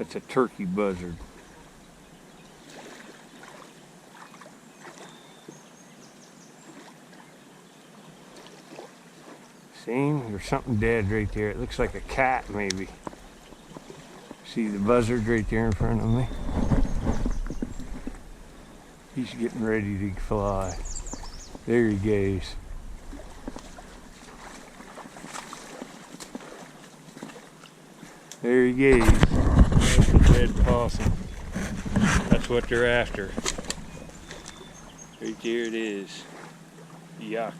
That's a turkey buzzard. See, there's something dead right there. It looks like a cat, maybe. See the buzzard right there in front of me? He's getting ready to fly. There he goes. There he goes. That's a dead possum. That's what they're after. Right there it is. Yuck.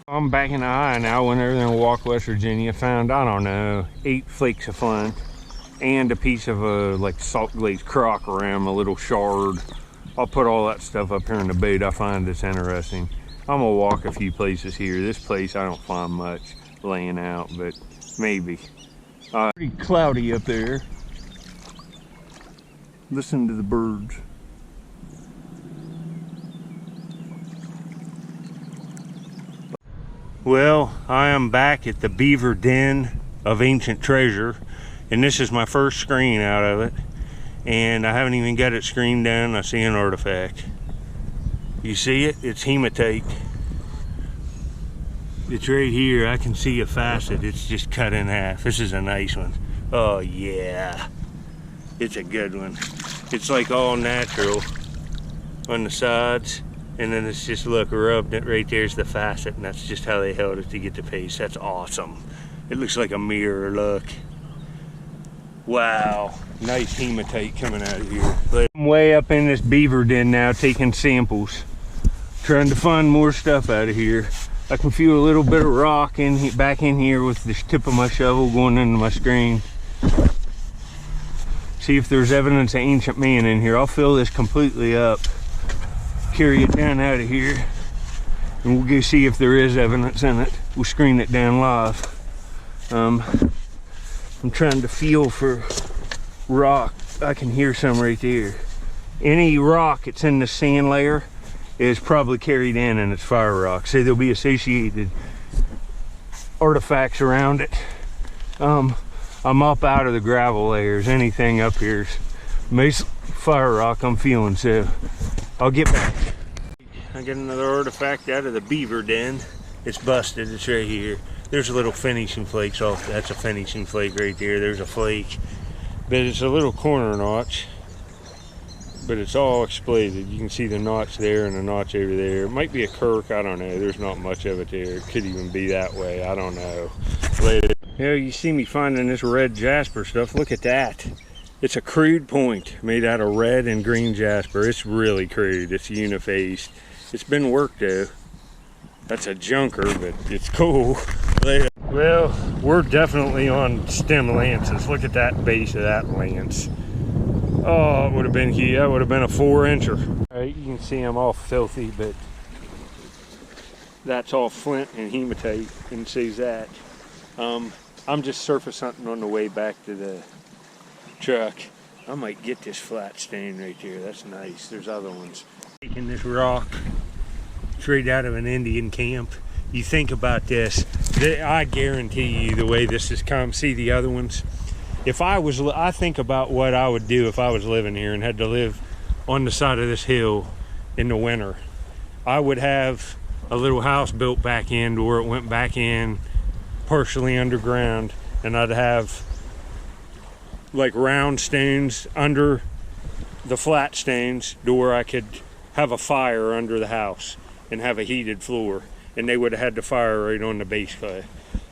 I'm back in the eye now. Went over there in Walk, West Virginia. Found, I don't know, 8 flakes of flint and a piece of a like salt glazed crock around a little shard. I'll put all that stuff up here in the boat. I find this interesting. I'm gonna walk a few places here. This place I don't find much laying out, but maybe. Pretty cloudy up there. Listen to the birds. Well, I am back at the beaver den of ancient treasure, and this is my first screen out of it, and I haven't even got it screened down. I see an artifact. You see it? It's hematite. It's right here. I can see a facet. It's just cut in half. This is a nice one. Oh yeah, it's a good one. It's like all natural on the sides, and then it's just, look, rubbed it right there's the facet, and that's just how they held it to get the piece. That's awesome. It looks like a mirror, look. Wow, nice hematite coming out of here. I'm way up in this beaver den now taking samples, trying to find more stuff out of here. I can feel a little bit of rock back in here with the tip of my shovel going into my screen. See if there's evidence of ancient man in here. I'll fill this completely up, carry it down out of here, and we'll go see if there is evidence in it. We'll screen it down live. I'm trying to feel for rock. I can hear some right there. Any rock that's in the sand layer is probably carried in and it's fire rock. So there'll be associated artifacts around it. I'm up out of the gravel layers. Anything up here is fire rock I'm feeling, so I'll get back. I got another artifact out of the beaver den. It's busted, it's right here. There's a little finishing flakes off. That's a finishing flake right there. There's a flake, but it's a little corner notch. But it's all exploited. You can see the notch there and the notch over there. It might be a Kirk, I don't know. There's not much of it there. It could even be that way, I don't know. Later. Yeah, you see me finding this red jasper stuff. Look at that. It's a crude point made out of red and green jasper. It's really crude. It's unifaced. It's been worked though. That's a junker, but it's cool. Later. Well, we're definitely on stem lances. Look at that base of that lance. Oh, it would have been here. That would have been a 4-incher. All right, you can see I'm all filthy, but that's all flint and hematite. And sees that. I'm just surface hunting on the way back to the truck. I might get this flat stain right there. That's nice. There's other ones. Taking this rock straight out of an Indian camp. You think about this. I guarantee you the way this has come. See the other ones? I think about what I would do if I was living here and had to live on the side of this hill in the winter. I would have a little house built back in to where it went back in partially underground, and I'd have like round stones under the flat stones to where I could have a fire under the house and have a heated floor, and they would have had the fire right on the base clay.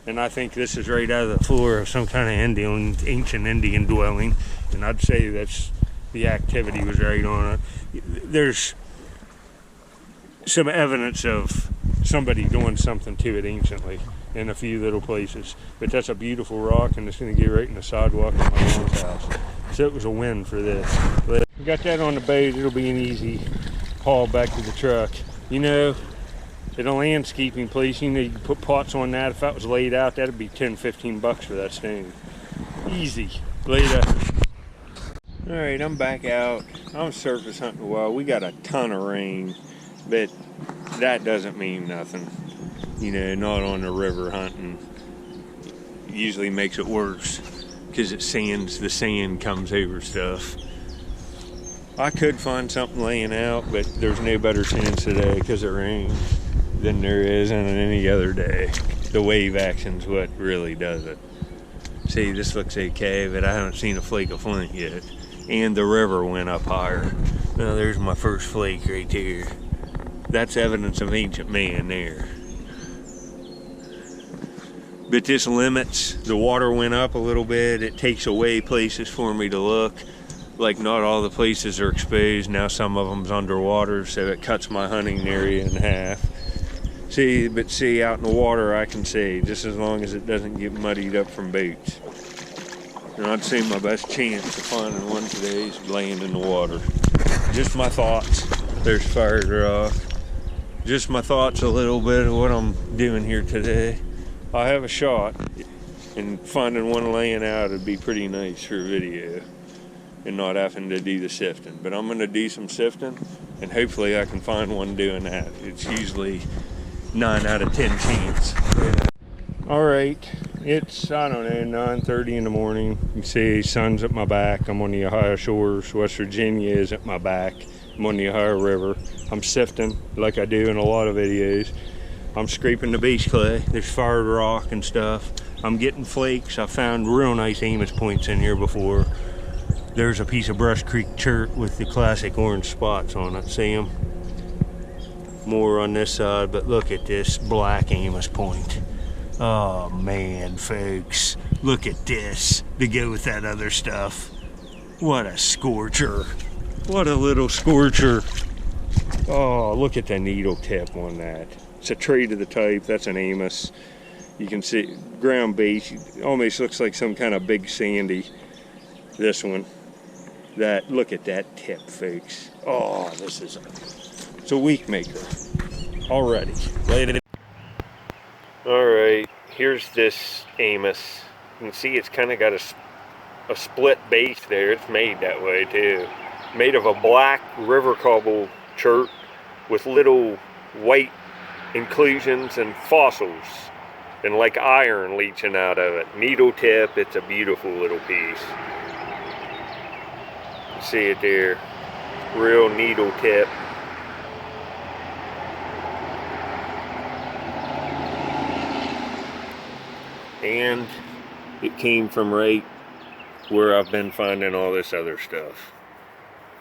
And I think this is right out of the floor of some kind of ancient Indian dwelling, and I'd say that's the activity was right on it. There's some evidence of somebody doing something to it anciently in a few little places, but that's a beautiful rock, and it's going to get right in the sidewalk of my mom's house. So it was a win for this. But we got that on the boat. It'll be an easy haul back to the truck. You know, at a landscaping place, you know, you can put pots on that. If that was laid out, that'd be 10-15 bucks for that stain. Easy. Later. All right, I'm back out. I'm surface hunting a while. We got a ton of rain, but that doesn't mean nothing. You know, not on the river hunting. It usually makes it worse. because the sand comes over stuff. I could find something laying out, but there's no better chance today because it rains than there is on any other day. The wave action's what really does it. See, this looks okay, but I haven't seen a flake of flint yet. And the river went up higher. Now there's my first flake right there. That's evidence of ancient man there. But this limits, the water went up a little bit. It takes away places for me to look. Like not all the places are exposed. Now some of them's underwater, so it cuts my hunting area in half. See, out in the water I can see, just as long as it doesn't get muddied up from boats. And I'd say my best chance of finding one today is laying in the water. Just my thoughts. There's fired rock. Just my thoughts a little bit of what I'm doing here today. I have a shot, and finding one laying out would be pretty nice for a video and not having to do the sifting. But I'm going to do some sifting, and hopefully I can find one doing that. It's usually 9 out of 10 chance. All right, it's, I don't know, 9:30 in the morning. You can see sun's at my back. I'm on the Ohio shores. West Virginia is at my back. I'm on the Ohio River. I'm sifting like I do in a lot of videos. I'm scraping the beach clay. There's fired rock and stuff. I'm getting flakes. I found real nice Amos points in here before. There's a piece of Brush Creek chert with the classic orange spots on it. See them? More on this side, but look at this black Amos point. Oh man, folks, look at this to go with that other stuff. What a scorcher. What a little scorcher. Oh, look at the needle tip on that. It's a trade of the type. That's an Amos. You can see ground base. Almost looks like some kind of big sandy. This one. That, look at that tip, folks. Oh, it's a week maker already. All right, here's this Amos. You can see it's kind of got a split base there. It's made that way too. Made of a black river cobble chert with little white inclusions and fossils and like iron leaching out of it. Needle tip, it's a beautiful little piece. You see it there, real needle tip. And it came from right where I've been finding all this other stuff.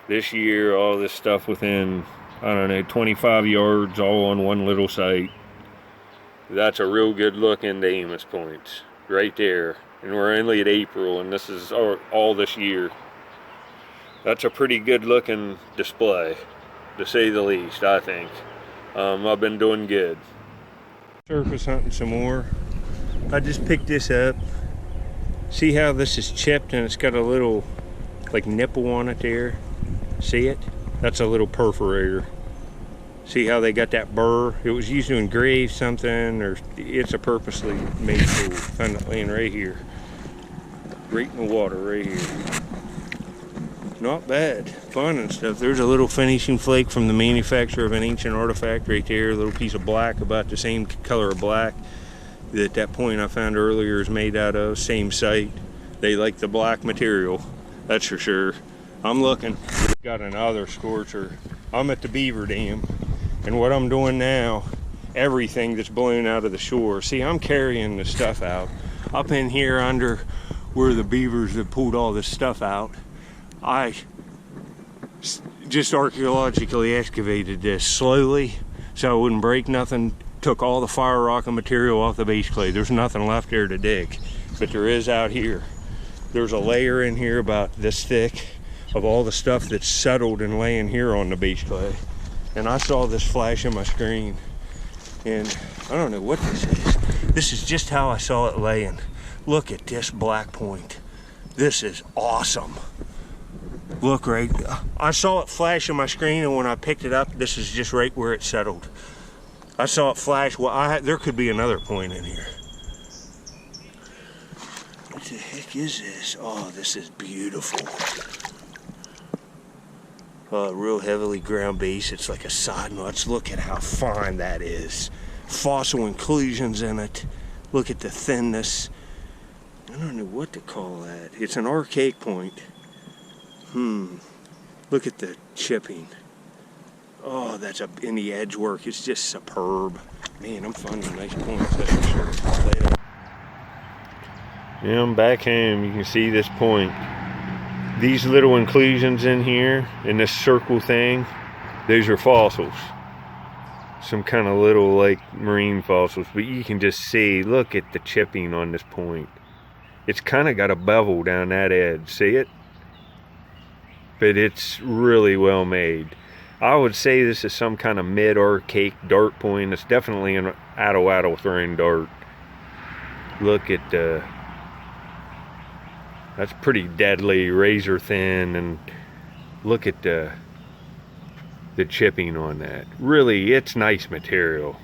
This year, all this stuff within, I don't know, 25 yards, all on one little site. That's a real good look into Amos points, right there. And we're only at April, and this is all this year. That's a pretty good looking display, to say the least, I think. I've been doing good. Surface hunting some more. I just picked this up. See how this is chipped and it's got a little like nipple on it there? See it? That's a little perforator. See how they got that burr? It was used to engrave something, or it's a purposely made tool. Found it laying right here. Right in the water right here. Not bad. Fun and stuff. There's a little finishing flake from the manufacturer of an ancient artifact right there. A little piece of black, about the same color of black that that point I found earlier is made out of. Same site. They like the black material, that's for sure. I'm looking. Got another scorcher. I'm at the beaver dam, and what I'm doing now, everything that's blown out of the shore. See, I'm carrying the stuff out. Up in here under where the beavers have pulled all this stuff out, I just archaeologically excavated this slowly so I wouldn't break nothing. Took all the fire rock and material off the base clay. There's nothing left there to dig, but there is out here. There's a layer in here about this thick of all the stuff that's settled and laying here on the base clay. And I saw this flash on my screen, and I don't know what this is. This is just how I saw it laying. Look at this black point. This is awesome. Look right, I saw it flash on my screen, and when I picked it up, this is just right where it settled. I saw it flash. Well, there could be another point in here. What the heck is this? Oh, this is beautiful. Real heavily ground base. It's like a side notch. Look at how fine that is. Fossil inclusions in it. Look at the thinness. I don't know what to call that. It's an archaic point. Look at the chipping. Oh, that's in the edge work. It's just superb. Man, I'm finding nice points, that's for sure. Later. Yeah, I'm back home. You can see this point. These little inclusions in here, in this circle thing, those are fossils. Some kind of little, like, marine fossils. But you can just see, look at the chipping on this point. It's kind of got a bevel down that edge. See it? But it's really well made. I would say this is some kind of mid-archaic dart point. It's definitely an attle throwing dart. Look at that's pretty deadly, razor thin, and look at the chipping on that. Really, it's nice material.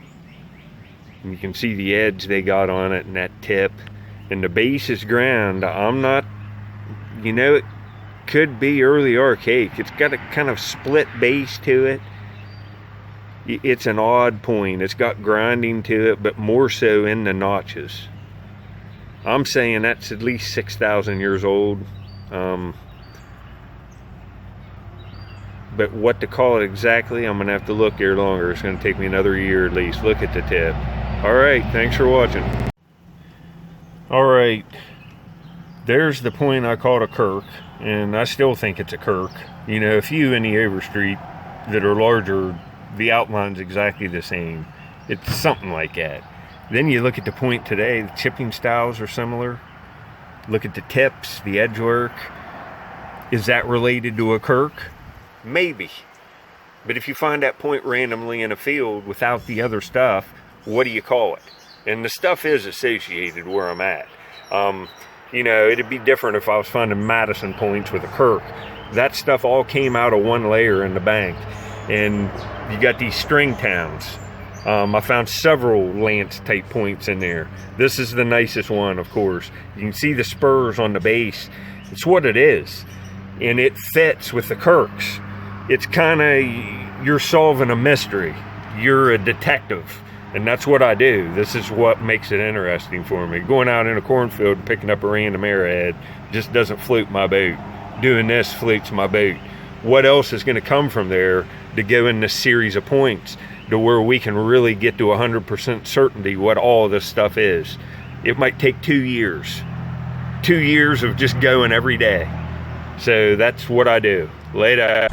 And you can see the edge they got on it and that tip. And the base is ground. I'm not, you know, it could be early archaic. It's got a kind of split base to it. It's an odd point. It's got grinding to it, but more so in the notches. I'm saying that's at least 6,000 years old. But what to call it exactly, I'm gonna have to look here longer. It's gonna take me another year at least. Look at the tip. All right, thanks for watching. All right, there's the point I called a kirk, and I still think it's a kirk. You know, a few in the overstreet that are larger, the outline's exactly the same. It's something like that. Then you look at the point today, the chipping styles are similar. Look at the tips, the edge work. Is that related to a kirk? Maybe. But if you find that point randomly in a field without the other stuff, what do you call it? And the stuff is associated where I'm at. You know, it'd be different if I was finding Madison points with a kirk. That stuff all came out of one layer in the bank. And you got these string towns. I found several lance type points in there. This is the nicest one, of course. You can see the spurs on the base. It's what it is. And it fits with the kirks. It's kind of, you're solving a mystery. You're a detective. And that's what I do. This is what makes it interesting for me. Going out in a cornfield and picking up a random arrowhead just doesn't float my boat. Doing this floats my boat. What else is going to come from there to go in this series of points to where we can really get to 100% certainty what all this stuff is? It might take 2 years. 2 years of just going every day. So that's what I do. Later.